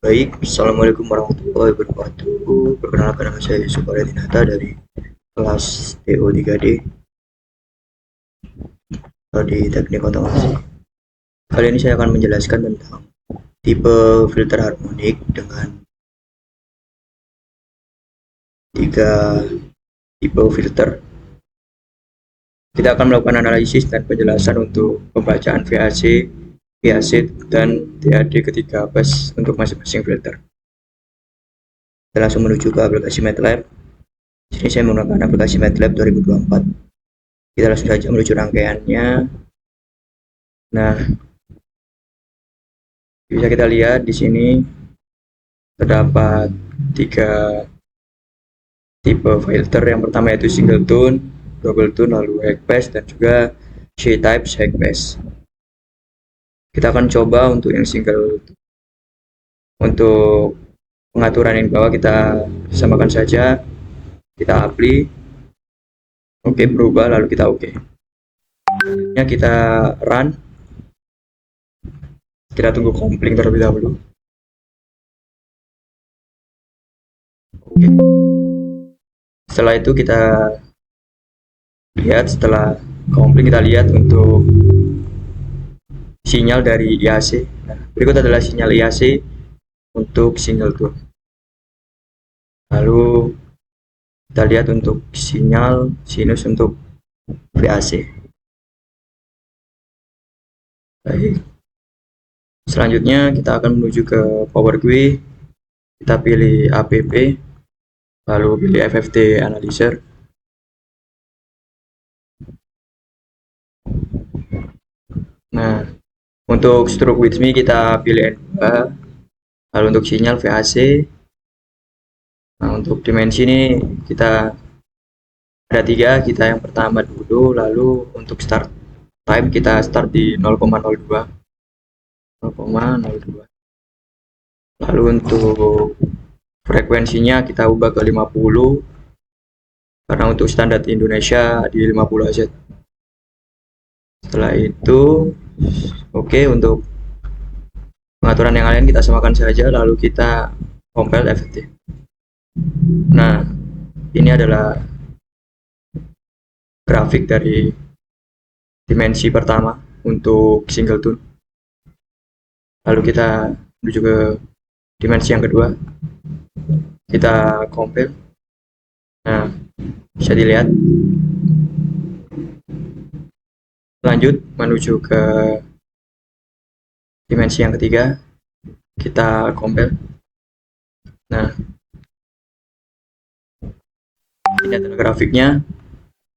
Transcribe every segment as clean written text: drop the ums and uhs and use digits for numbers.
Baik, Assalamualaikum warahmatullahi wabarakatuh. Perkenalkan nama saya Yusuf Dinata dari kelas TO3D di Teknik Otomasi. Kali ini saya akan menjelaskan tentang tipe filter harmonik dengan tiga tipe filter. Kita akan melakukan analisis dan penjelasan untuk pembacaan VAC, VAC, dan TAD ketiga bus untuk masing-masing filter. Kita langsung menuju ke aplikasi MATLAB. Di sini saya menggunakan aplikasi MATLAB 2024. Kita langsung saja menuju rangkaiannya. Nah, bisa kita lihat di sini terdapat tiga tipe filter. Yang pertama yaitu single tone, double tone, lalu high pass, dan juga C-type high pass. Kita akan coba untuk yang single tone. Untuk pengaturan yang bawah kita samakan saja, kita apply, oke, berubah, lalu kita oke. Selanjutnya kita run, kita tunggu compling terlebih dahulu. Oke. Setelah itu kita lihat, setelah compling kita lihat untuk sinyal dari IAC. Nah, berikut adalah sinyal IAC untuk single tone. Lalu kita lihat untuk sinyal sinus untuk VAC. Baik. Selanjutnya kita akan menuju ke Power GUI. Kita pilih APP, lalu pilih FFT Analyzer. Nah, untuk stroke with me kita pilih N2, lalu untuk sinyal VAC. Nah, untuk dimensi ini kita ada tiga, kita yang pertama dulu, lalu untuk start time kita start di 0,02. Lalu untuk frekuensinya kita ubah ke 50, karena untuk standar Indonesia di 50 Hz. Setelah itu oke, untuk pengaturan yang lain kita samakan saja, lalu kita compile FFT. Nah, ini adalah grafik dari dimensi pertama untuk single tone. Lalu kita menuju ke dimensi yang kedua, kita compile. Nah, bisa dilihat. Lanjut menuju ke dimensi yang ketiga, kita compile. Nah, ini adalah grafiknya.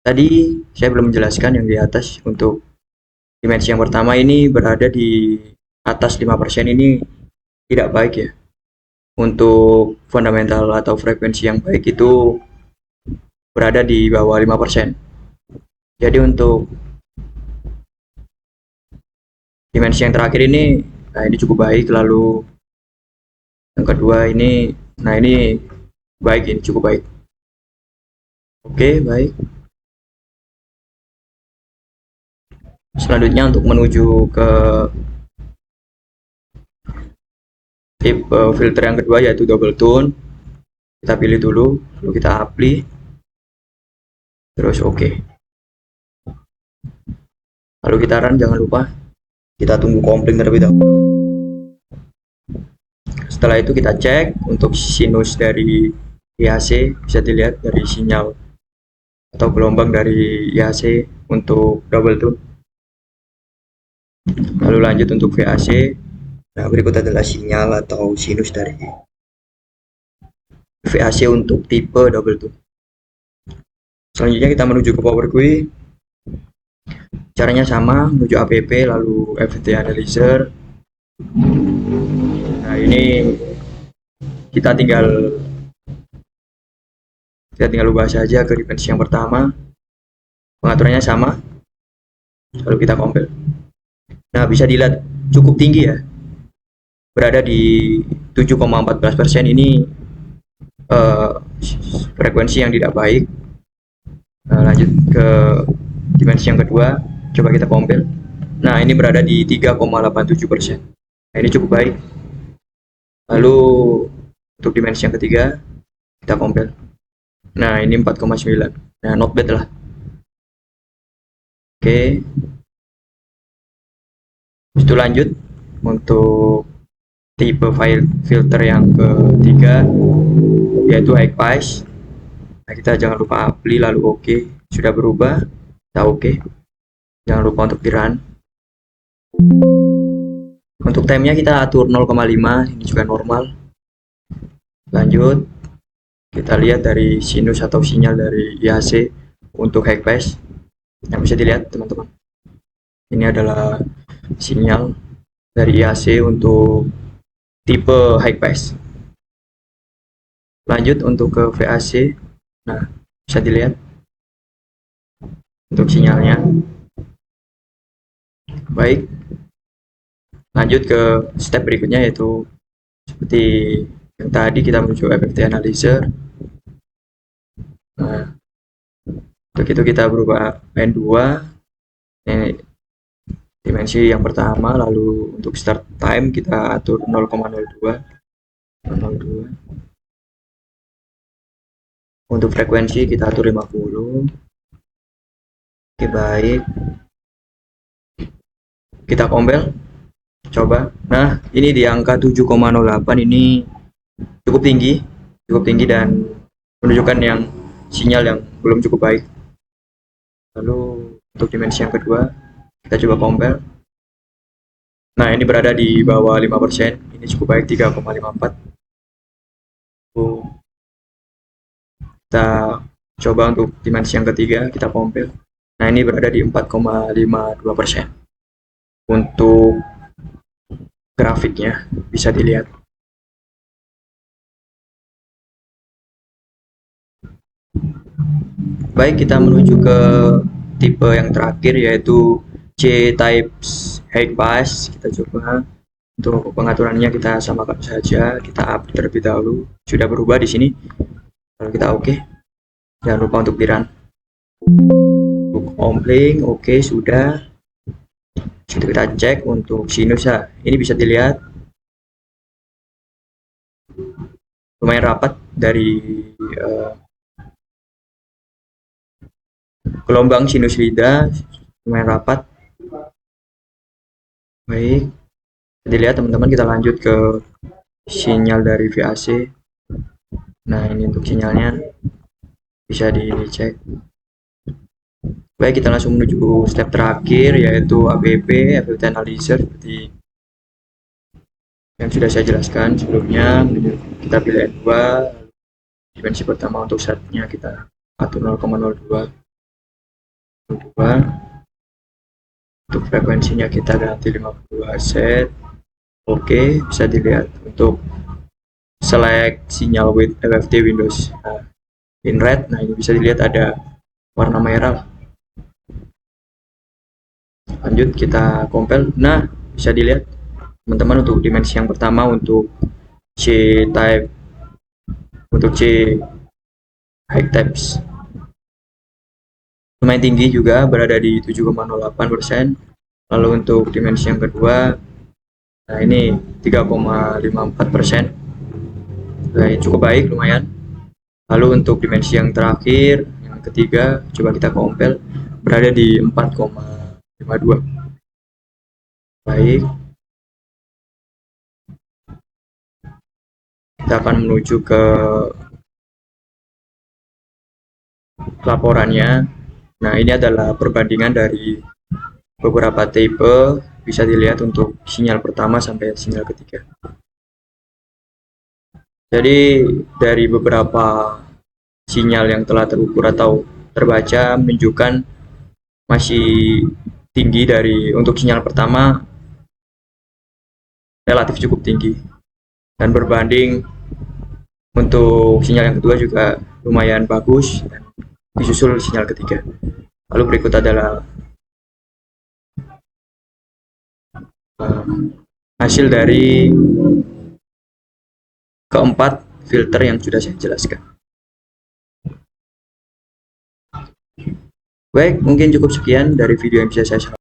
Tadi saya belum menjelaskan yang di atas. Untuk dimensi yang pertama ini berada di atas 5%, ini tidak baik ya. Untuk fundamental atau frekuensi yang baik itu berada di bawah 5%. Jadi untuk dimensi yang terakhir ini, nah ini cukup baik. Lalu yang kedua ini, nah ini baik, ini cukup baik. Oke, baik. Selanjutnya untuk menuju ke tipe filter yang kedua yaitu double tone, kita pilih dulu, lalu kita apply, terus oke. Lalu kita run, jangan lupa kita tunggu compling terlebih dahulu. Setelah itu kita cek untuk sinus dari IAC, bisa dilihat dari sinyal atau gelombang dari IAC untuk double tone. Lalu lanjut untuk VAC. Nah, berikut adalah sinyal atau sinus dari VAC untuk tipe double tone. Selanjutnya kita menuju ke Power GUI. Caranya sama, menuju APP lalu FFT Analyzer. Nah, ini kita tinggal ubah saja ke dimensi yang pertama. Pengaturannya sama. Lalu kita compile. Nah, bisa dilihat cukup tinggi ya. Berada di 7,14%. Ini frekuensi yang tidak baik. Nah, lanjut ke dimensi yang kedua, coba kita compile. Nah, ini berada di 3,87%. Nah, ini cukup baik. Lalu untuk dimensi yang ketiga kita compare. Nah, ini 4,9. Nah, not bad lah. Oke. Itu lanjut untuk tipe file filter yang ketiga, yaitu high pass. Nah, kita jangan lupa apply lalu oke. Sudah berubah, kita oke. Jangan lupa untuk di run. Untuk time-nya kita atur 0,5, ini juga normal. Lanjut, kita lihat dari sinus atau sinyal dari IAC untuk high pass. Yang bisa dilihat teman-teman. Ini adalah sinyal dari IAC untuk tipe high pass. Lanjut untuk ke VAC. Nah, bisa dilihat untuk sinyalnya. Baik. Lanjut ke step berikutnya, yaitu seperti yang tadi kita menuju FFT analyzer. Nah, untuk itu kita berubah N2, ini dimensi yang pertama. Lalu untuk start time kita atur 0,02. Untuk frekuensi kita atur 50. Oke, baik. Kita compare, coba. Nah, ini di angka 7,08, ini cukup tinggi dan menunjukkan yang sinyal yang belum cukup baik. Lalu untuk dimensi yang kedua kita coba compare. Nah, ini berada di bawah 5%, ini cukup baik, 3,54. Kita coba untuk dimensi yang ketiga, kita compare. Nah, ini berada di 4,52%. Untuk grafiknya bisa dilihat. Baik, kita menuju ke tipe yang terakhir, yaitu C-type high pass. Kita coba. Untuk pengaturannya kita samakan saja, kita update terlebih dahulu. Sudah berubah di sini. Lalu kita oke. Jangan lupa untuk di run. Untuk ompling, oke, sudah. Situ kita cek untuk sinus ya. Ini bisa dilihat lumayan rapat dari gelombang sinus lidah, lumayan rapat. Baik, dilihat teman-teman. Kita lanjut ke sinyal dari VAC. Nah, ini untuk sinyalnya bisa dicek. Baik, kita langsung menuju step terakhir, yaitu ABP, FFT analyzer, seperti yang sudah saya jelaskan sebelumnya. Kita pilih N2, dimensi pertama untuk setnya kita atur 0,02. Untuk frekuensinya kita ganti 52 Hz. Oke, bisa dilihat untuk select sinyal with FFT Windows in red. Nah, ini bisa dilihat ada warna merah. Lanjut kita compare. Nah, bisa dilihat teman-teman untuk dimensi yang pertama untuk C type, untuk C high types lumayan tinggi juga, berada di 7,08%. Lalu untuk dimensi yang kedua, nah ini 3,54%. Nah, cukup baik, lumayan. Lalu untuk dimensi yang terakhir, yang ketiga, coba kita compare, berada di 4,52. Baik. Kita akan menuju ke laporannya. Nah, ini adalah perbandingan dari beberapa tipe, bisa dilihat untuk sinyal pertama sampai sinyal ketiga. Jadi dari beberapa sinyal yang telah terukur atau terbaca menunjukkan masih tinggi dari untuk sinyal pertama, relatif cukup tinggi, dan berbanding untuk sinyal yang kedua juga lumayan bagus, dan disusul sinyal ketiga. Lalu berikut adalah hasil dari keempat filter yang sudah saya jelaskan. Baik, mungkin cukup sekian dari video yang bisa saya sampaikan.